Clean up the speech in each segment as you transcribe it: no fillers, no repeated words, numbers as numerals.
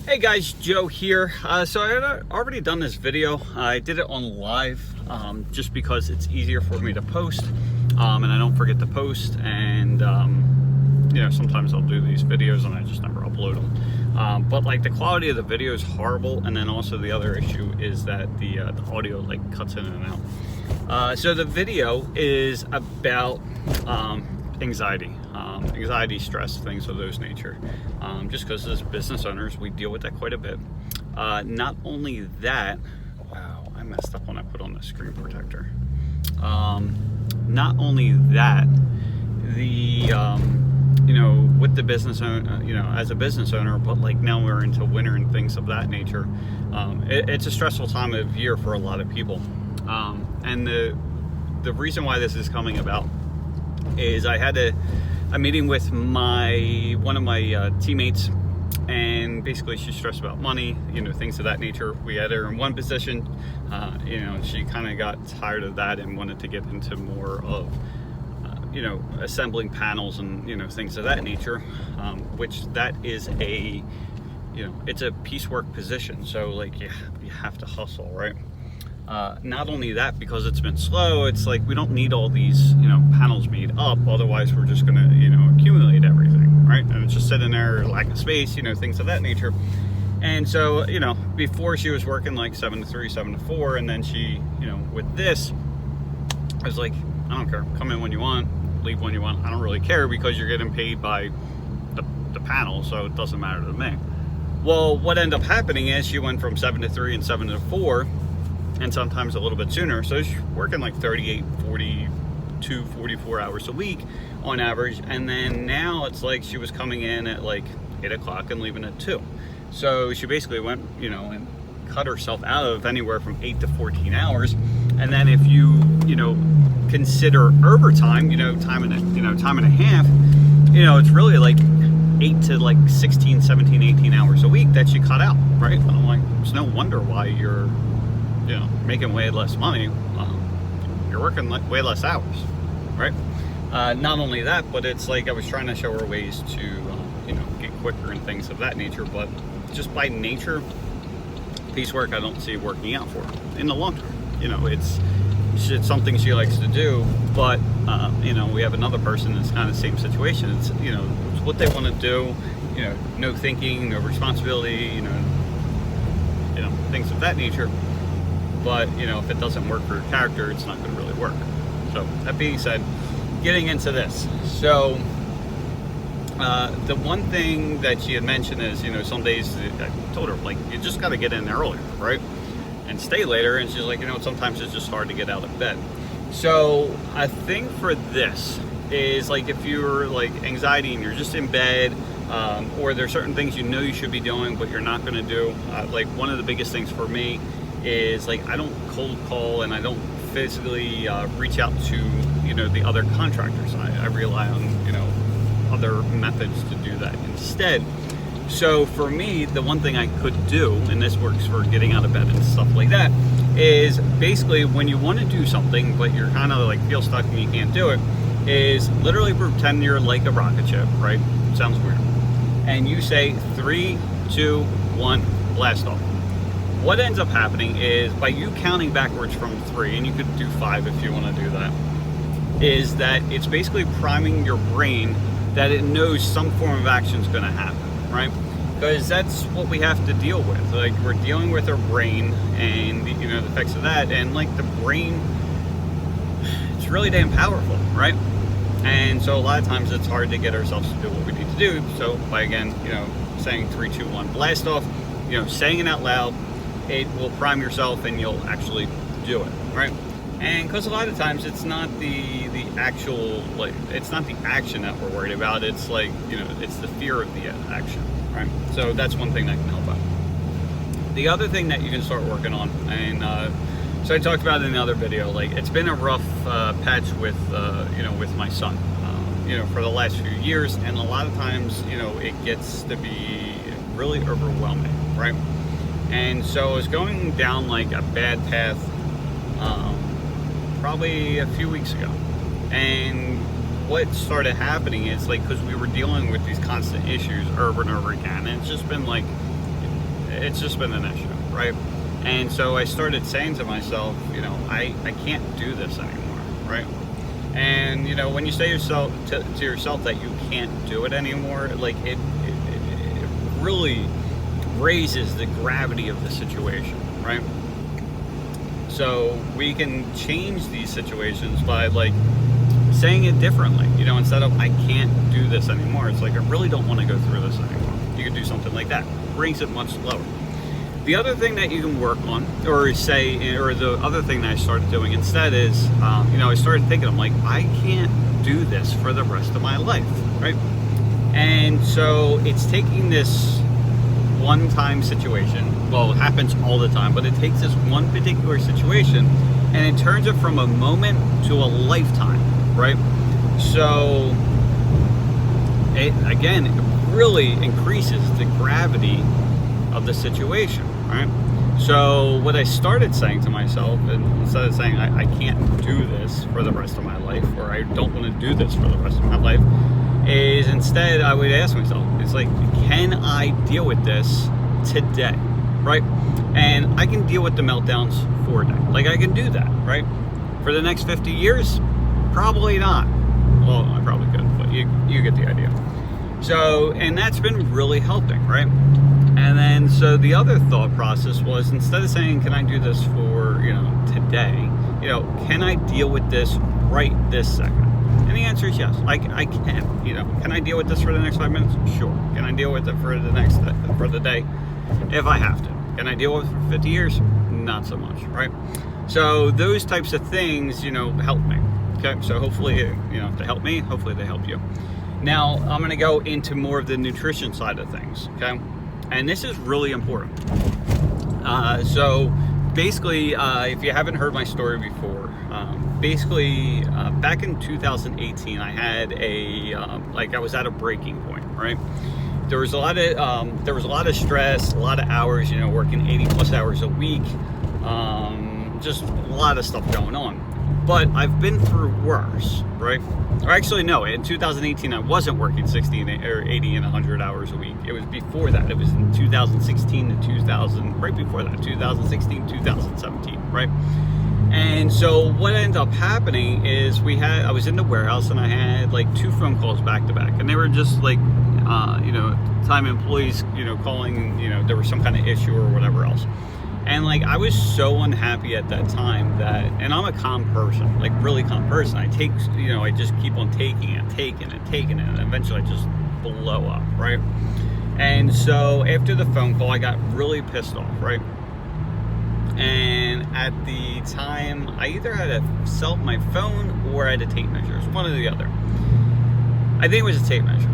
Hey guys, Joe here. So I had already done this video. I did it on live just because it's easier for me to post and I don't forget to post, and sometimes I'll do these videos and I just never upload them. But like the quality of the video is horrible, and then also the other issue is that the audio like cuts in and out. So the video is about anxiety, stress, things of those nature. Just because as business owners, we deal with that quite a bit. Not only that, wow, I messed up when I put on the screen protector. Not only that, with the business owner, as a business owner, but like now we're into winter and things of that nature. It's a stressful time of year for a lot of people. And the reason why this is coming about is I had a meeting with one of my teammates, and basically she's stressed about money, things of that nature. We had her in one position, she kind of got tired of that and wanted to get into more of, assembling panels and, things of that nature, which that is it's a piecework position. So like you have to hustle, right? Not only that, because it's been slow, it's like we don't need all these panels made up, otherwise we're just gonna accumulate everything, right? And it's just sitting there, lack of space, things of that nature. And so before she was working like 7 to 3, 7 to 4, and then she with this, I was like, I don't care, come in when you want, leave when you want, I don't really care, because you're getting paid by the panel, so it doesn't matter to me. Well, what ended up happening is she went from 7 to 3 and 7 to 4, and sometimes a little bit sooner. So she's working like 38, 42, 44 hours a week on average. And then now it's like she was coming in at like 8 o'clock and leaving at 2. So she basically went, and cut herself out of anywhere from 8 to 14 hours. And then if you, consider overtime, time and a half, it's really like 8 to like 16, 17, 18 hours a week that she cut out, right? And I'm like, it's no wonder why you're making way less money. You're working way less hours, right? Not only that, but it's like I was trying to show her ways to get quicker and things of that nature, but just by nature, piecework I don't see working out for her in the long term. It's something she likes to do, but we have another person that's kind of the same situation. It's it's what they want to do, no thinking, no responsibility, things of that nature. But if it doesn't work for your character, it's not going to really work. So that being said, getting into this. So the one thing that she had mentioned is, some days I told her, like, you just got to get in earlier, right? And stay later. And she's like, sometimes it's just hard to get out of bed. So I think for this is like, if you're like anxiety and you're just in bed, or there's certain things you should be doing, but you're not going to do. Like one of the biggest things for me is like I don't cold call and I don't physically reach out to the other contractors. I rely on other methods to do that instead. So for me, the one thing I could do, and this works for getting out of bed and stuff like that, is basically when you want to do something but you're kind of like feel stuck and you can't do it, is literally pretend you're like a rocket ship, right? Sounds weird. And you say 3, 2, 1, blast off. What ends up happening is, by you counting backwards from 3, and you could do 5 if you want to do that, is that it's basically priming your brain that it knows some form of action is going to happen, right? Because that's what we have to deal with. Like, we're dealing with our brain and the effects of that, and like the brain, it's really damn powerful, right? And so a lot of times it's hard to get ourselves to do what we need to do. So by again, saying 3, 2, 1, blast off, saying it out loud, it will prime yourself and you'll actually do it, right? And because a lot of times it's not the actual, like, it's not the action that we're worried about, it's like, it's the fear of the action, right? So that's one thing that can help out. The other thing that you can start working on, and so I talked about it in the other video, like it's been a rough patch with with my son, for the last few years, and a lot of times, it gets to be really overwhelming, right? And so I was going down like a bad path probably a few weeks ago. And what started happening is, like, because we were dealing with these constant issues over and over again, and it's just been like it's just been an issue, right? And so I started saying to myself, I can't do this anymore, right? And when you say to yourself that you can't do it anymore, like it really raises the gravity of the situation, right? So we can change these situations by like saying it differently, instead of I can't do this anymore, it's like I really don't want to go through this anymore. You could do something like that, brings it much lower. The other thing that you can work on, or the other thing that I started doing instead is, I started thinking, I'm like, I can't do this for the rest of my life, right? And so it's taking this one-time situation. Well, it happens all the time, but it takes this one particular situation and it turns it from a moment to a lifetime, right? So it really increases the gravity of the situation, right? So what I started saying to myself, and instead of saying I can't do this for the rest of my life, or I don't want to do this for the rest of my life, is instead I would ask myself, it's like, can I deal with this today, right? And I can deal with the meltdowns for a day. Like I can do that, right? For the next 50 years, probably not. Well, I probably could, but you get the idea. So, and that's been really helping, right? And then, so the other thought process was, instead of saying, can I do this for, today, can I deal with this right this second? And the answer is yes, I can. Can I deal with this for the next 5 minutes? Sure. Can I deal with it for the day if I have to? Can I deal with it for 50 years? Not so much, right? So those types of things, help me. Okay, so hopefully, if they help me, hopefully they help you. Now, I'm going to go into more of the nutrition side of things, okay? And this is really important. So basically, if you haven't heard my story before, back in 2018, I had I was at a breaking point, right? There was a lot of stress, a lot of hours, working 80 plus hours a week, just a lot of stuff going on. But I've been through worse, right? Or actually, no, in 2018, I wasn't working 60 or 80 and 100 hours a week. It was before that. It was in 2016 to 2000, right before that, 2016, 2017, right? And so what ended up happening is I was in the warehouse and I had like 2 phone calls back to back, and they were just like, time employees, calling, there was some kind of issue or whatever else. And like, I was so unhappy at that time and I'm a calm person, like really calm person. I just keep on taking it, and eventually I just blow up, right? And so after the phone call, I got really pissed off, right? And at the time, I either had to sell my phone or I had a tape measure. It was one or the other. I think it was a tape measure.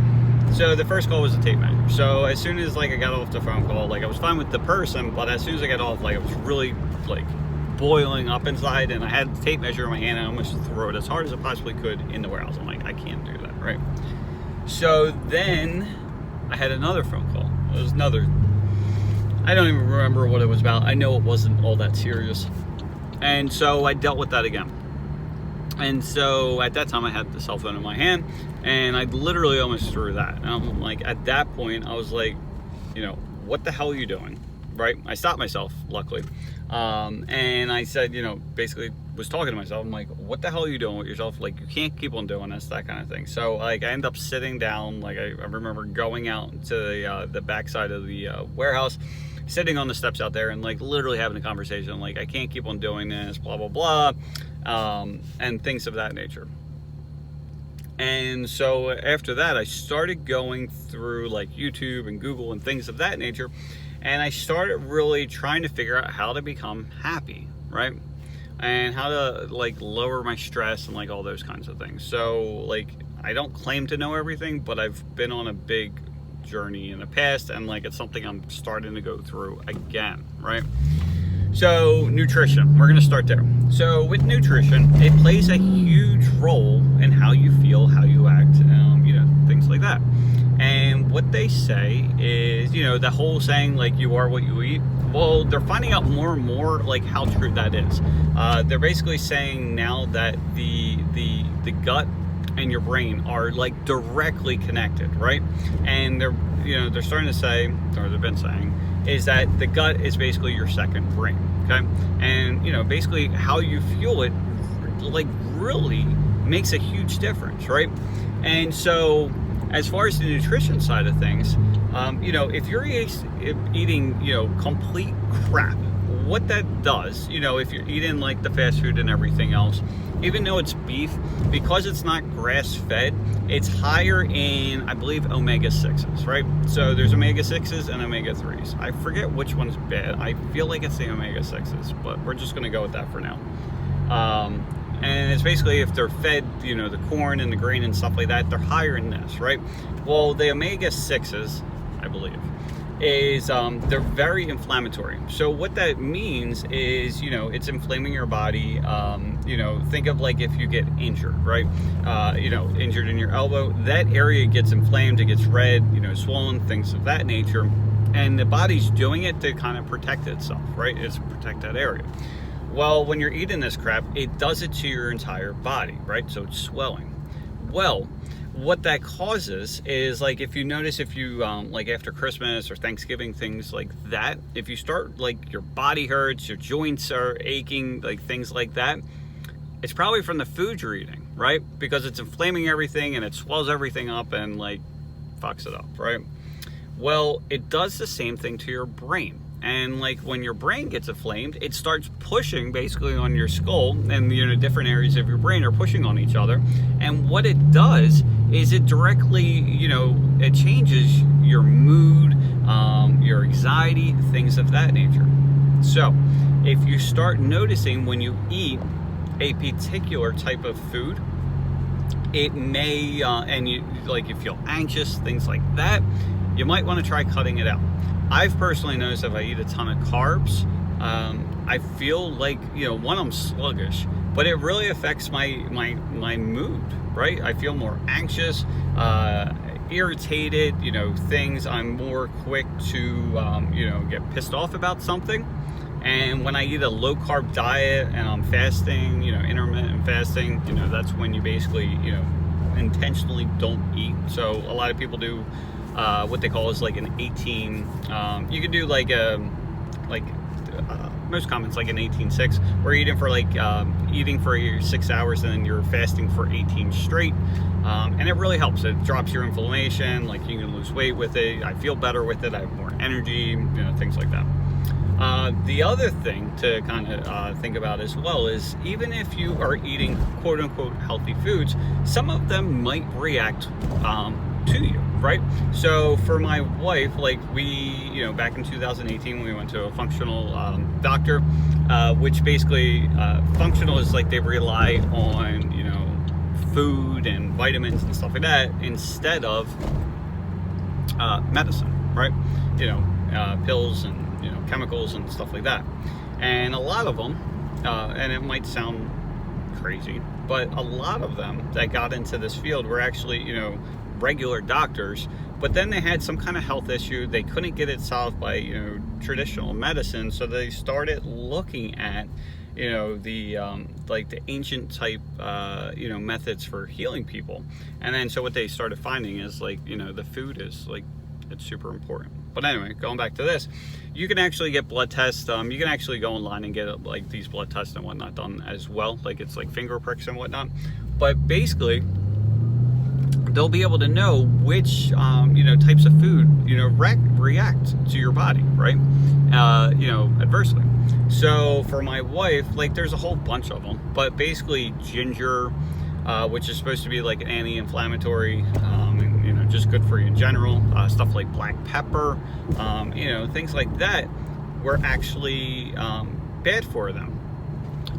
So the first call was a tape measure. So as soon as I got off the phone call, I was fine with the person, but as soon as I got off, I was really boiling up inside, and I had the tape measure in my hand and I almost threw it as hard as I possibly could in the warehouse. I'm like, I can't do that, right? So then I had another phone call. It was I don't even remember what it was about. I know it wasn't all that serious. And so I dealt with that again. And so at that time I had the cell phone in my hand and I literally almost threw that. And I'm like, at that point I was like, what the hell are you doing? Right? I stopped myself, luckily. And I said, basically was talking to myself. I'm like, what the hell are you doing with yourself? Like, you can't keep on doing this, that kind of thing. So I end up sitting down. I remember going out to the backside of the warehouse, sitting on the steps out there and literally having a conversation. I can't keep on doing this, blah, blah, blah. And things of that nature. And so after that, I started going through YouTube and Google and things of that nature. And I started really trying to figure out how to become happy, right? And how to lower my stress and all those kinds of things. So I don't claim to know everything, but I've been on a big journey in the past, and it's something I'm starting to go through again, right? So nutrition, we're gonna start there. So with nutrition, it plays a huge role in how you feel, how you act, things like that. And what they say is, the whole saying, you are what you eat. Well, they're finding out more and more, how true that is. They're basically saying now that the gut and your brain are like directly connected, right? And they're starting to say, or they've been saying, is that the gut is basically your second brain, okay? And basically how you fuel it like really makes a huge difference, right? And so as far as the nutrition side of things, if you're eating complete crap, what that does, if you're eating like the fast food and everything else, even though it's beef, because it's not grass-fed, it's higher in, I believe, omega-6s, right? So there's omega-6s and omega-3s. I forget which one's bad. I feel like it's the omega-6s, but we're just going to go with that for now. And it's basically if they're fed, the corn and the grain and stuff like that, they're higher in this, right? Well, the omega-6s, I believe, is they're very inflammatory. So what that means is, it's inflaming your body. Think of like if you get injured, right? Injured in your elbow, that area gets inflamed, it gets red, swollen, things of that nature. And the body's doing it to kind of protect itself, right? It's to protect that area. Well, when you're eating this crap, it does it to your entire body, right? So it's swelling. Well, what that causes is, like, if you notice, like after Christmas or Thanksgiving, things like that, if you start, like, your body hurts, your joints are aching, like things like that, it's probably from the food you're eating, right? Because it's inflaming everything and it swells everything up and like fucks it up, right? Well, it does the same thing to your brain. And like when your brain gets inflamed, it starts pushing basically on your skull, and different areas of your brain are pushing on each other. And what it does is it directly, it changes your mood, your anxiety, things of that nature. So if you start noticing when you eat a particular type of food, it may, and you feel anxious, things like that, you might want to try cutting it out. I've personally noticed if I eat a ton of carbs, I feel like, one, I'm sluggish, but it really affects my mood, right? I feel more anxious, irritated, things. I'm more quick to, get pissed off about something. And when I eat a low carb diet and I'm fasting, intermittent fasting, that's when you basically, intentionally don't eat. So a lot of people do what they call is like an 18, you could do like most common, it's like an 18-6, where you're eating for eating for 6 hours and then you're fasting for 18 straight. And it really helps. It drops your inflammation, like you can lose weight with it. I feel better with it. I have more energy, things like that. The other thing to kind of think about as well is, even if you are eating quote unquote healthy foods, some of them might react to you, right? So for my wife, like we, back in 2018, we went to a functional doctor, which basically functional is like they rely on, food and vitamins and stuff like that instead of medicine, right? Pills and chemicals and stuff like that. And a lot of them, and it might sound crazy, but a lot of them that got into this field were actually, regular doctors, but then they had some kind of health issue. They couldn't get it solved by, traditional medicine. So they started looking at, the ancient type, methods for healing people. And then, so what they started finding is the food is it's super important. But anyway, going back to this, you can actually get blood tests. You can actually go online and get these blood tests and whatnot done as well. It's like finger pricks and whatnot. But basically, they'll be able to know which types of food react to your body, right? Adversely. So for my wife, there's a whole bunch of them, but basically ginger, which is supposed to be like an anti-inflammatory, and just good for you in general. Stuff like black pepper, things like that were actually bad for them.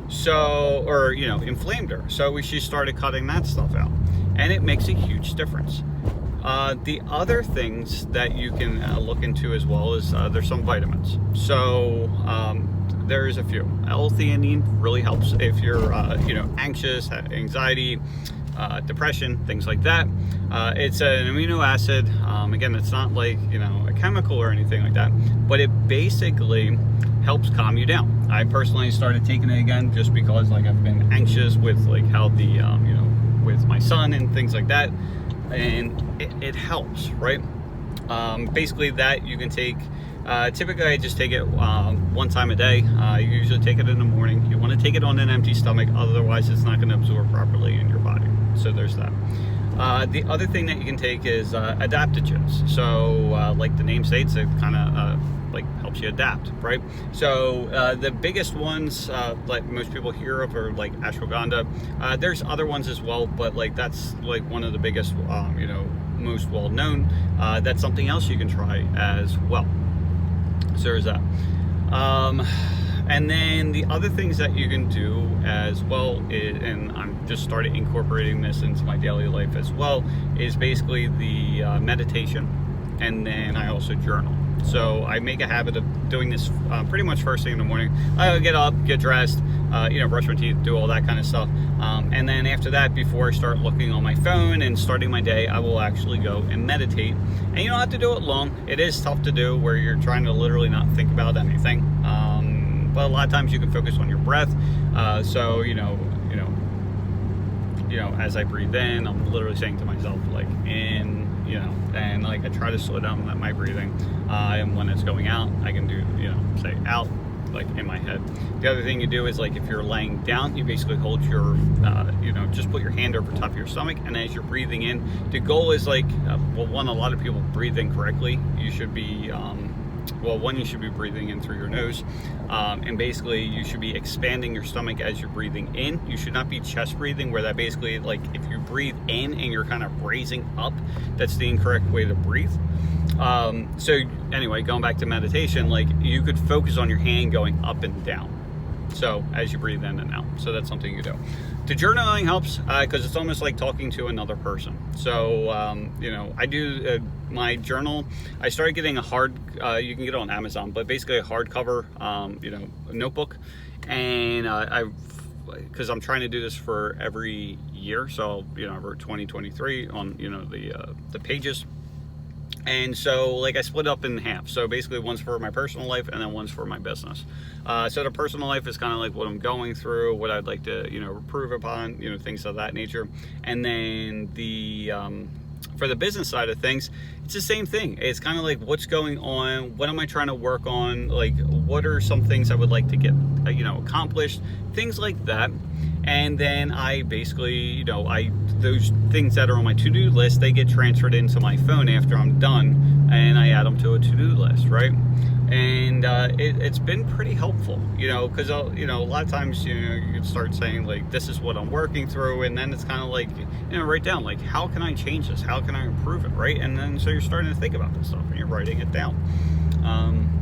So, or inflamed her. So she started cutting that stuff out, and it makes a huge difference. The other things that you can look into as well is there's some vitamins. So there's a few. L-theanine really helps if you're anxious, anxiety, depression, things like that. It's an amino acid. Again, it's not like a chemical or anything like that, but it basically helps calm you down. I personally started taking it again just because I've been anxious with how the with my son and things like that, and it helps, right? Basically that you can take, typically I just take it one time a day. You usually take it in the morning. You want to take it on an empty stomach, otherwise it's not going to absorb properly in your body. So there's that. The other thing that you can take is adaptogens. So like the name states, it kind of like helps you adapt, right? So the biggest ones like most people hear of are like ashwagandha. There's other ones as well, but like that's like one of the biggest, most well known. That's something else you can try as well. So there's that. And then the other things that you can do as well is, and I'm just started incorporating this into my daily life as well, is basically the meditation, and then I also journal. So I make a habit of doing this pretty much first thing in the morning. I'll get up, get dressed, brush my teeth, do all that kind of stuff. And then after that, before I start looking on my phone and starting my day, I will actually go and meditate. And you don't have to do it long. It is tough to do where you're trying to literally not think about anything. But a lot of times you can focus on your breath. So, as I breathe in, I'm literally saying to myself, like, in, and like I try to slow down my breathing. And when it's going out, I can do, say out, like in my head. The other thing you do is, like, if you're laying down, you basically hold your, just put your hand over top of your stomach, and as you're breathing in, the goal is like, a lot of people breathe incorrectly. You should be, you should be breathing in through your nose, and basically you should be expanding your stomach as you're breathing in. You should not be chest breathing, where that basically, like, if you breathe in and you're kind of raising up, that's the incorrect way to breathe. So anyway, going back to meditation, like, you could focus on your hand going up and down, so as you breathe in and out. So that's something you do. The journaling helps because it's almost like talking to another person. So I do my journal. I started getting a hard, you can get it on Amazon, but basically a hardcover notebook, and because I'm trying to do this for every year, so for 2023 on the pages. And so, like, I split up in half. So basically one's for my personal life and then one's for my business. So the personal life is kind of like what I'm going through, what I'd like to, improve upon, things of that nature. And then the, for the business side of things, it's the same thing. It's kind of like, what's going on? What am I trying to work on? Like, what are some things I would like to get, accomplished? Things like that. And then I basically, those things that are on my to-do list, they get transferred into my phone after I'm done, and I add them to a to-do list, right? And it's been pretty helpful, because a lot of times, you can start saying, like, this is what I'm working through, and then it's kind of like, write down, like, how can I change this? How can I improve it, right? And then so you're starting to think about this stuff, and you're writing it down.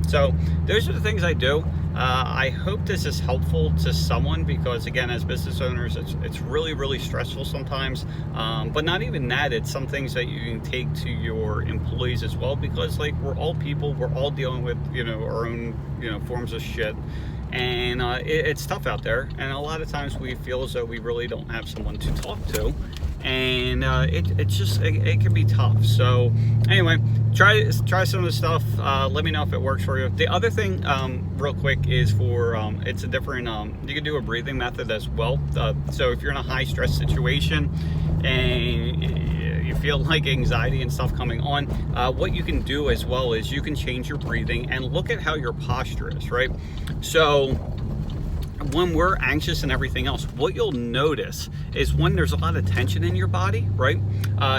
So those are the things I do. I hope this is helpful to someone, because again, as business owners, it's really, really stressful sometimes. But not even that, it's some things that you can take to your employees as well, because, like, we're all people, we're all dealing with, our own, forms of shit. And it's tough out there, and a lot of times we feel as though we really don't have someone to talk to, and it can be tough. So anyway, try some of the stuff. Let me know if it works for you. The other thing, real quick, is for it's a different, you can do a breathing method as well. So if you're in a high stress situation and you feel like anxiety and stuff coming on, what you can do as well is you can change your breathing and look at how your posture is, right? So when we're anxious and everything else, what you'll notice is when there's a lot of tension in your body, right?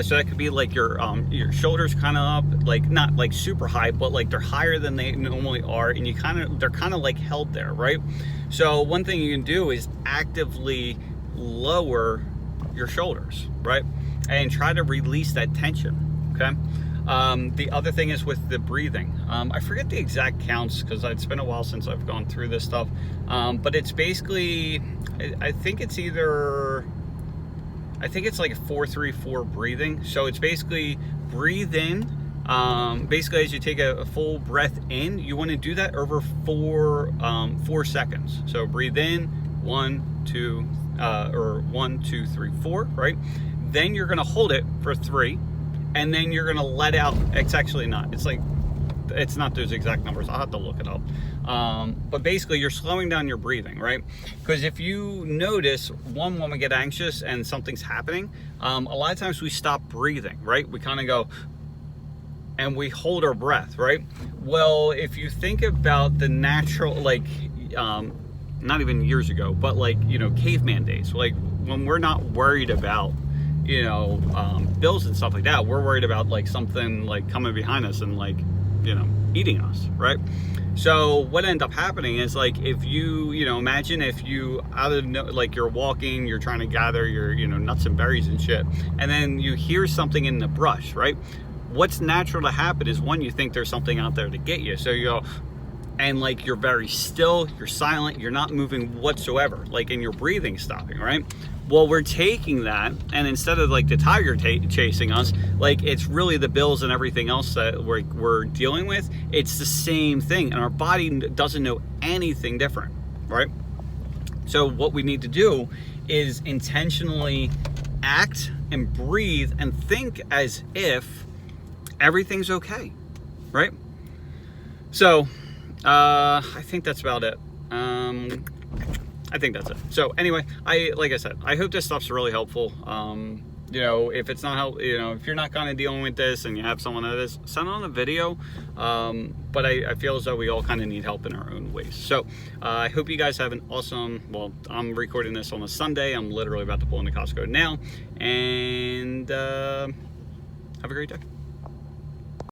So that could be like your shoulders kind of up, like not like super high, but like they're higher than they normally are, and they're kind of like held there, right? So one thing you can do is actively lower your shoulders, right? And try to release that tension, okay? The other thing is with the breathing. I forget the exact counts because it's been a while since I've gone through this stuff. But it's basically, I think it's like a 4-3-4 breathing. So it's basically breathe in. Basically, as you take a full breath in, you want to do that over 4 seconds. So breathe in, 1, 2, 3, 4, right? Then you're going to hold it for 3. And then you're going to let out. It's actually not. It's like it's not those exact numbers. I'll have to look it up. But basically, you're slowing down your breathing, right? Because if you notice, when we get anxious and something's happening, a lot of times we stop breathing, right? We kind of go and we hold our breath, right? Well, if you think about the natural, like, not even years ago, but like, you know, caveman days, like when we're not worried about, you know, bills and stuff like that, we're worried about like something like coming behind us and like, you know, eating us, right? So what ended up happening is, like, if you know, imagine if you like you're walking, you're trying to gather your, you know, nuts and berries and shit, and then you hear something in the brush, right? What's natural to happen is, one, you think there's something out there to get you, so you go, and like you're very still, you're silent, you're not moving whatsoever, like, and your breathing stopping, right? Well, we're taking that, and instead of like the tiger chasing us, like it's really the bills and everything else that we're dealing with. It's the same thing, and our body doesn't know anything different, right? So what we need to do is intentionally act and breathe and think as if everything's okay, right? So I think that's about it. I think that's it. So anyway, like I said, I hope this stuff's really helpful. You know, if it's not you know, if you're not kind of dealing with this and you have someone that is, send on a video. But I feel as though we all kind of need help in our own ways. So I hope you guys have an awesome, well, I'm recording this on a Sunday. I'm literally about to pull into Costco now, and have a great day.